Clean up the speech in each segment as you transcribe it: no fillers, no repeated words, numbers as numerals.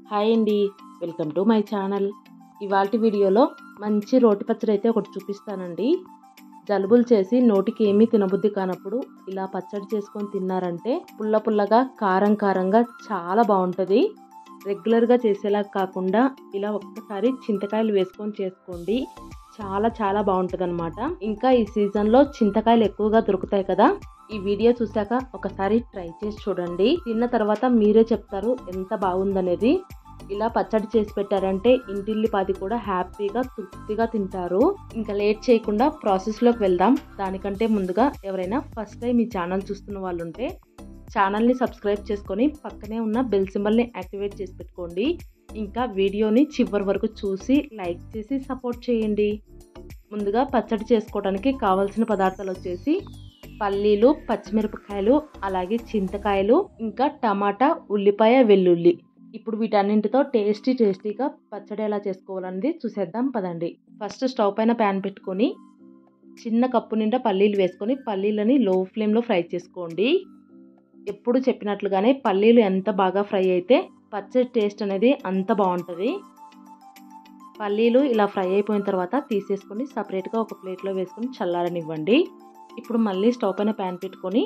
Hi అండి, welcome to my channel. ఇవాల్టి వీడియోలో మంచి రోటి పచ్చడి అయితే ఒకటి చూపిస్తానండి. జలుబులు చేసి నోటికి ఏమీ తినబుద్ధి కానప్పుడు ఇలా పచ్చడి చేసుకొని తిన్నారంటే పుల్ల పుల్లగా కారం కారంగా చాలా బాగుంటుంది. రెగ్యులర్గా చేసేలా కాకుండా ఇలా ఒక్కసారి చింతకాయలు వేసుకొని చేసుకోండి, చాలా చాలా బాగుంటుంది అనమాట. ఇంకా ఈ సీజన్లో చింతకాయలు ఎక్కువగా దొరుకుతాయి కదా. ఈ వీడియో చూశాక ఒకసారి ట్రై చేసి చూడండి. తిన్న తర్వాత మీరే చెప్తారు ఎంత బాగుందనేది. ఇలా పచ్చడి చేసి పెట్టారంటే ఇంటిల్లిపాది కూడా హ్యాపీగా తృప్తిగా తింటారు. ఇంకా లేట్ చేయకుండా ప్రాసెస్లోకి వెళ్దాం. దానికంటే ముందుగా ఎవరైనా ఫస్ట్ టైం ఈ ఛానల్ చూస్తున్న వాళ్ళు ఉంటే ఛానల్ని సబ్స్క్రైబ్ చేసుకొని పక్కనే ఉన్న బెల్ సింబల్ని యాక్టివేట్ చేసి పెట్టుకోండి. ఇంకా వీడియోని చివరి వరకు చూసి లైక్ చేసి సపోర్ట్ చేయండి. ముందుగా పచ్చడి చేసుకోవడానికి కావాల్సిన పదార్థాలు వచ్చేసి పల్లీలు, పచ్చిమిరపకాయలు, అలాగే చింతకాయలు, ఇంకా టమాటా, ఉల్లిపాయ, వెల్లుల్లి. ఇప్పుడు వీటన్నింటితో టేస్టీగా పచ్చడి ఎలా చేసుకోవాలనేది చూసేద్దాం పదండి. ఫస్ట్ స్టవ్ పైన ప్యాన్ పెట్టుకొని చిన్న కప్పు నిండా పల్లీలు వేసుకొని పల్లీలని లో ఫ్లేమ్లో ఫ్రై చేసుకోండి. ఎప్పుడు చెప్పినట్లుగానే పల్లీలు ఎంత బాగా ఫ్రై అయితే పచ్చడి టేస్ట్ అనేది అంత బాగుంటుంది. పల్లీలు ఇలా ఫ్రై అయిపోయిన తర్వాత తీసేసుకొని సపరేట్గా ఒక ప్లేట్లో వేసుకొని చల్లారనివ్వండి. ఇప్పుడు మళ్ళీ స్టవ్ పైన ప్యాన్ పెట్టుకొని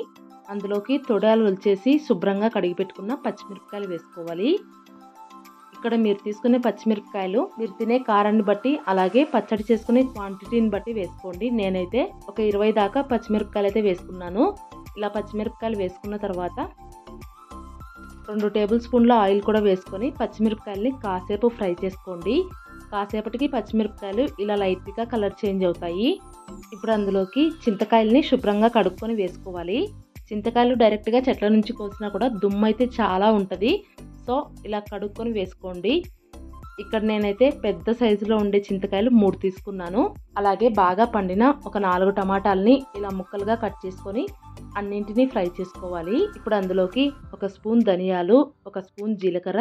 అందులోకి తొడాలు ఒలిచేసి శుభ్రంగా కడిగి పెట్టుకున్న పచ్చిమిరపకాయలు వేసుకోవాలి. ఇక్కడ మీరు తీసుకునే పచ్చిమిరపకాయలు మీరు తినే కారాన్ని బట్టి అలాగే పచ్చడి చేసుకునే క్వాంటిటీని బట్టి వేసుకోండి. నేనైతే ఒక 20 దాకా పచ్చిమిరపకాయలు అయితే వేసుకున్నాను. ఇలా పచ్చిమిరపకాయలు వేసుకున్న తర్వాత 2 టేబుల్ స్పూన్ల ఆయిల్ కూడా వేసుకొని పచ్చిమిరపకాయల్ని కాసేపు ఫ్రై చేసుకోండి. కాసేపటికి పచ్చిమిరపకాయలు ఇలా లైట్గా కలర్ చేంజ్ అవుతాయి. ఇప్పుడు అందులోకి చింతకాయల్ని శుభ్రంగా కడుక్కొని వేసుకోవాలి. చింతకాయలు డైరెక్ట్గా చెట్ల నుంచి కోసినా కూడా దుమ్ము అయితే చాలా ఉంటుంది. సో ఇలా కడుక్కొని వేసుకోండి. ఇక్కడ నేనైతే పెద్ద సైజులో ఉండే చింతకాయలు 3 తీసుకున్నాను. అలాగే బాగా పండిన ఒక 4 టమాటాలని ఇలా ముక్కలుగా కట్ చేసుకొని అన్నింటినీ ఫ్రై చేసుకోవాలి. ఇప్పుడు అందులోకి 1 స్పూన్ ధనియాలు, 1 స్పూన్ జీలకర్ర,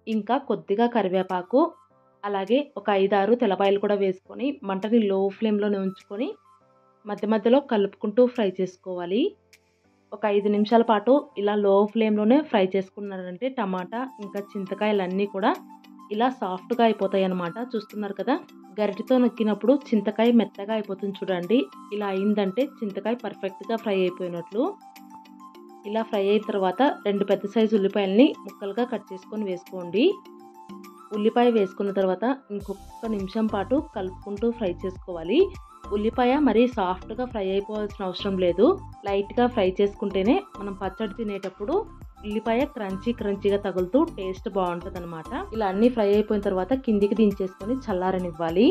ఇంకా కొద్దిగా కరివేపాకు, అలాగే ఒక 5-6 తెల్లపాయలు కూడా వేసుకొని మంటని లో ఫ్లేమ్లోనే ఉంచుకొని మధ్య మధ్యలో కలుపుకుంటూ ఫ్రై చేసుకోవాలి. ఒక 5 నిమిషాల పాటు ఇలా లో ఫ్లేమ్లోనే ఫ్రై చేసుకున్నారంటే టమాటా ఇంకా చింతకాయలన్నీ కూడా ఇలా సాఫ్ట్గా అయిపోతాయి అన్నమాట. చూస్తున్నారు కదా, గరిటెతో నొక్కినప్పుడు చింతకాయ మెత్తగా అయిపోతుంది చూడండి. ఇలా అయిందంటే చింతకాయ పర్ఫెక్ట్గా ఫ్రై అయిపోయినట్లు. ఇలా ఫ్రై అయిన తర్వాత 2 పెద్ద సైజు ఉల్లిపాయలని ముక్కలుగా కట్ చేసుకొని వేసుకోండి. ఉల్లిపాయ వేసుకున్న తర్వాత ఇంకొక నిమిషం పాటు కలుపుకుంటూ ఫ్రై చేసుకోవాలి. ఉల్లిపాయ మరీ సాఫ్ట్గా ఫ్రై అయిపోవాల్సిన అవసరం లేదు. లైట్గా ఫ్రై చేసుకుంటేనే మనం పచ్చడి తినేటప్పుడు ఉల్లిపాయ క్రంచీగా తగులుతూ టేస్ట్ బాగుంటుంది అనమాట. ఇలా అన్నీ ఫ్రై అయిపోయిన తర్వాత కిందికి దించేసుకొని చల్లారనివ్వాలి.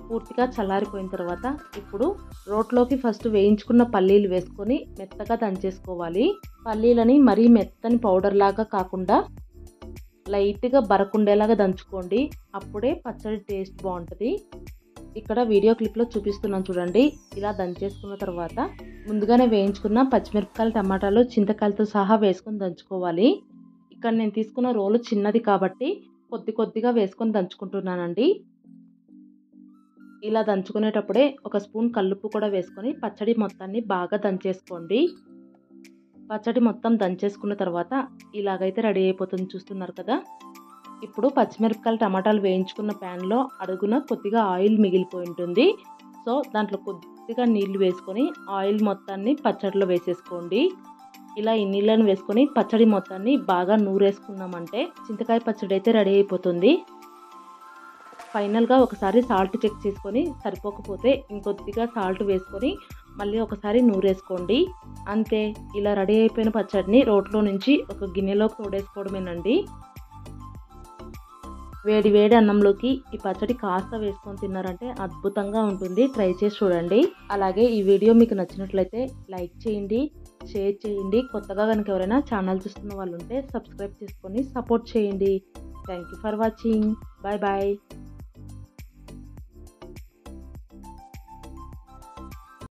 పూర్తిగా చల్లారిపోయిన తర్వాత ఇప్పుడు రోట్లోకి ఫస్ట్ వేయించుకున్న పల్లీలు వేసుకొని మెత్తగా దంచేసుకోవాలి. పల్లీలని మరీ మెత్తని పౌడర్ లాగా కాకుండా లైట్గా బరకుండేలాగా దంచుకోండి. అప్పుడే పచ్చడి టేస్ట్ బాగుంటుంది. ఇక్కడ వీడియో క్లిప్లో చూపిస్తున్నాను చూడండి. ఇలా దంచేసుకున్న తర్వాత ముందుగానే వేయించుకున్న పచ్చిమిరపకాయలు, టమాటాలు, చింతకాయలతో సహా వేసుకొని దంచుకోవాలి. ఇక్కడ నేను తీసుకున్న రోలు చిన్నది కాబట్టి కొద్దిగా వేసుకొని దంచుకుంటున్నానండి. ఇలా దంచుకునేటప్పుడే 1 స్పూన్ కల్లుప్పు కూడా వేసుకొని పచ్చడి మొత్తాన్ని బాగా దంచేసుకోండి. పచ్చడి మొత్తం దంచేసుకున్న తర్వాత ఇలాగైతే రెడీ అయిపోతుంది. చూస్తున్నారు కదా. ఇప్పుడు పచ్చిమిరపకాయలు, టమాటాలు వేయించుకున్న ప్యాన్లో అడుగున కొద్దిగా ఆయిల్ మిగిలిపోయి ఉంటుంది. సో దాంట్లో కొద్దిగా నీళ్లు వేసుకొని ఆయిల్ మొత్తాన్ని పచ్చడిలో వేసేసుకోండి. ఇలా ఈ నీళ్ళని వేసుకొని పచ్చడి మొత్తాన్ని బాగా నూరేసుకున్నామంటే చింతకాయ పచ్చడి అయితే రెడీ అయిపోతుంది. ఫైనల్గా ఒకసారి సాల్ట్ చెక్ చేసుకొని సరిపోకపోతే ఇంకొద్దిగా సాల్ట్ వేసుకొని మళ్ళీ ఒకసారి నూరేసుకోండి. అంతే, ఇలా రెడీ అయిపోయిన పచ్చడిని రోట్లో నుంచి ఒక గిన్నెలోకి తోడేసుకోవడమేనండి. వేడి వేడి అన్నంలోకి ఈ పచ్చడి కాస్త వేసుకొని తిన్నారంటే అద్భుతంగా ఉంటుంది. ట్రై చేసి చూడండి. అలాగే ఈ వీడియో మీకు నచ్చినట్లయితే లైక్ చేయండి, షేర్ చేయండి. కొత్తగా కనుక ఎవరైనా ఛానల్ చూస్తున్న వాళ్ళు ఉంటే సబ్స్క్రైబ్ చేసుకొని సపోర్ట్ చేయండి. Thank you for watching. Bye bye.